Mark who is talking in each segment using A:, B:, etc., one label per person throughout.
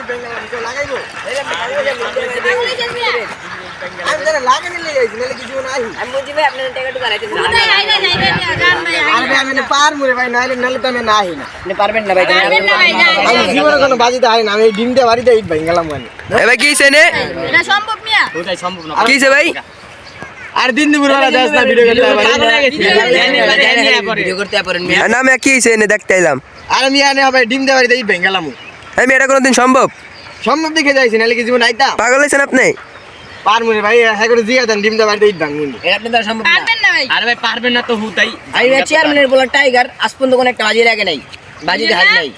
A: বেঙ্গলাম তো লাগাইবো আমি তারা লাগা নিলে যাইছি নালে কিছু নাই
B: আমি বুঝি ভাই আপনার টাকা একটু গাড়াইতে
A: আরে ভাই আমি পার মুরে ভাই নাইলে নালে তো আমি নাই না
B: আপনি পারবেন না ভাই
A: আমি জীবনে কোনো বাজিতে হয় না আমি ডিম দিয়ে বাড়িতে ইট বেঙ্গলাম মানে
C: এ ভাই কি হইছে নে
D: এটা সম্ভব মিয়া
B: ওটাই সম্ভব না
C: কি হইছে ভাই
A: আর দিন দুপুর বেলা যাস না ভিডিও করতে
B: ভিডিও করতে পারেন মিয়া
C: না আমি কি হইছে নে দেখতে আইলাম
A: আরে মিয়া নে হবে ডিম দিয়ে বাড়িতে ইট বেঙ্গলাম
C: আমি এটা কোনদিন সম্ভব
A: সম্ভব দেখে যাইছি নালে কি জীবন আইতা
C: পাগল হইছেন আপনি
A: পার মুরে ভাই হ্যাঁ করে জিয়া দেন ডিম দিয়ে বাড়িতে ইট ভাঙুন
B: এটা আপনি তো সম্ভব না
D: পারবেন না ভাই
B: আরে ভাই পারবেন না তো হুতাই আমি চেয়ারম্যানের বলা টাইগার আজ পর্যন্ত কোনো একটা বাজি লাগে নাই বাজিতে হাত নাই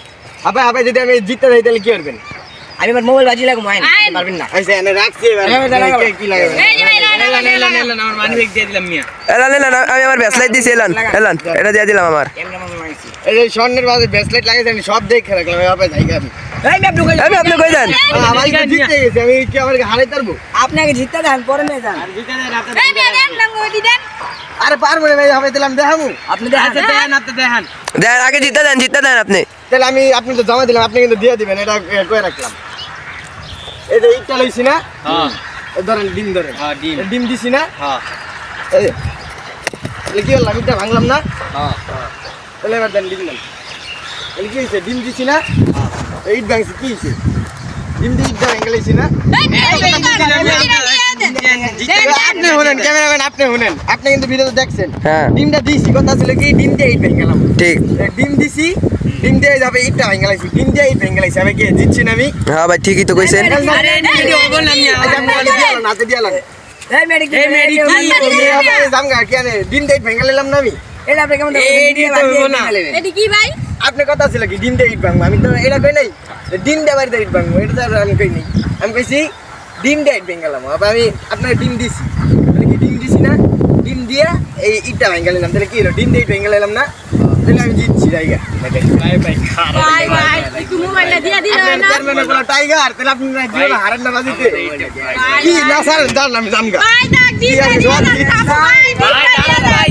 A: আবে আবে যদি আমি জিততে যাই তাহলে কি করবেন
B: আমি আমার মোবাইল বাজি লাগবো মাইন পারবেন না
A: আইসা এনে রাখছি এবার কি লাগে
D: এই যে ভাই না
B: আমার মানি ব্যাগ দিয়ে দিলাম মিয়া
C: এলান এলান আমি আমার ব্যাসলাইট দিছি এলান এলান এটা দিয়ে দিলাম আমার
B: ক্যামেরাম্যান মাইছি
A: এই যে স্বর্ণের বাজে ব্রেসলেট লাগাইছে আমি সব দেখে রাখলাম এভাবে জায়গা আমি
B: এই আপনি কই
C: আমি আপনি কই যান
A: আমার কি জিততে গেছে আমি কি আমার হারাই পারবো
B: আপনি আগে জিততে দেন পরে নিয়ে যান
D: এই মিয়া দেন নাম গদি দেন
A: আরে পারবো না ভাই হবে দিলাম দেখামু
B: আপনি দেখান আপনি দেখান
C: দেন আগে জিতে দেন আপনি
A: তাহলে আমি আপনি তো জমা দিলাম আপনি কিন্তু দিয়ে দিবেন এটা কয়ে রাখলাম এই যে ইটটা লইছি না
B: হ্যাঁ
A: ধরেন ডিম ধরেন
B: হ্যাঁ ডিম
A: ডিম দিছি না
B: হ্যাঁ
A: এই যে। তাহলে কি হলো ইটটা ভাঙলাম না
B: হ্যাঁ
A: তাহলে এবার দেন ডিম দেন তাহলে কি হয়েছে ডিম দিছি না এই ইট ভাঙছি কি হয়েছে ডিম দিয়ে ইটটা ভেঙে লাইছি না আপনি শুনেন ক্যামেরাম্যান আপনি শুনেন আপনি কিন্তু ভিডিওতে দেখছেন
C: হ্যাঁ
A: ডিমটা দিছি কথা ছিল কি ডিম দিয়ে ইট ভেঙে গেলাম
C: ঠিক
A: ডিম দিছি ডিম দিয়ে যাবে ইটটা ভেঙে লাইছি ডিম দিয়ে ইট ভেঙে লাইছি আমি কি জিতছি না আমি
C: হ্যাঁ ভাই ঠিকই তো কইছেন
A: নাতে দিয়ে লাগে
B: এই মেডিক
A: জামগা কি আনে ডিম দিয়ে ইট ভেঙে লাইলাম না আমি
B: এটা আপনি কেমন
D: এটি কি ভাই
A: আপনি কথা ছিল কি ডিম দিয়ে ইট ভাঙবো আমি তো এটা কই নাই ডিম দিয়ে বাড়িতে ইট ভাঙবো এটা তো আমি কই নাই আমি কইছি ডিম দিয়ে ইট ভেঙে গেলাম আমি আপনার ডিম দিছি তাহলে কি ডিম দিছি না ডিম দিয়ে এই ইটটা ভেঙে গেলাম তাহলে কি হলো ডিম দিয়ে ইট ভেঙে গেলাম না তাহলে আমি জিতছি জায়গা
D: ভাই ভাই একটু মোবাইলটা দিয়া দিও
A: আপনার
D: না
A: চেয়ারম্যানের বলা টাইগার তাহলে আপনি না জীবন হারান না বাজিতে কি না স্যার জান আমি জামগা
D: ভাই ডাক দিতে দিও না ভাই